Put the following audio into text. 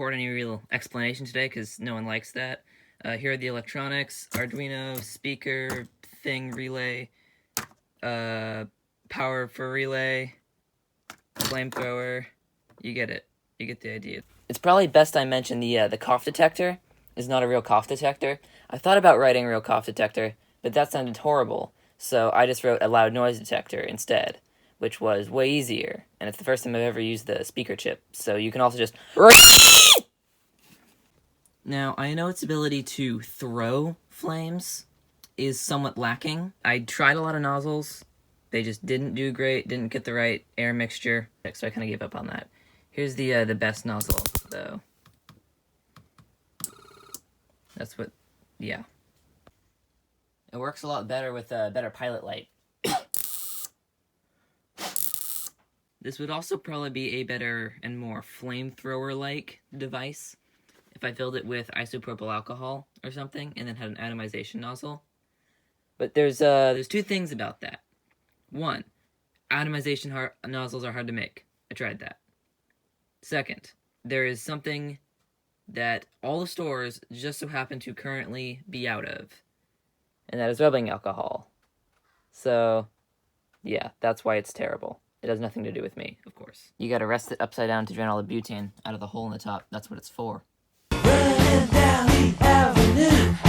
record any real explanation today because no one likes that. Here are the electronics: Arduino, speaker, thing, relay, power for relay, flamethrower. You get it. You get the idea. It's probably best I mention the cough detector is not a real cough detector. I thought about writing a real cough detector, but that sounded horrible, so I just wrote a loud noise detector instead, which was way easier, and it's the first time I've ever used the speaker chip, so you can also just... Now, I know its ability to throw flames is somewhat lacking. I tried a lot of nozzles. They just didn't do great, didn't get the right air mixture, so I kind of gave up on that. Here's the best nozzle, though. That's what, yeah. It works a lot better with a better pilot light. This would also probably be a better and more flamethrower-like device if I filled it with isopropyl alcohol or something and then had an atomization nozzle. But there's two things about that. One, atomization nozzles are hard to make. I tried that. Second, there is something that all the stores just so happen to currently be out of, and that is rubbing alcohol. So, yeah, that's why it's terrible. It has nothing to do with me, of course. You gotta rest it upside down to drain all the butane out of the hole in the top. That's what it's for. Running down the avenue.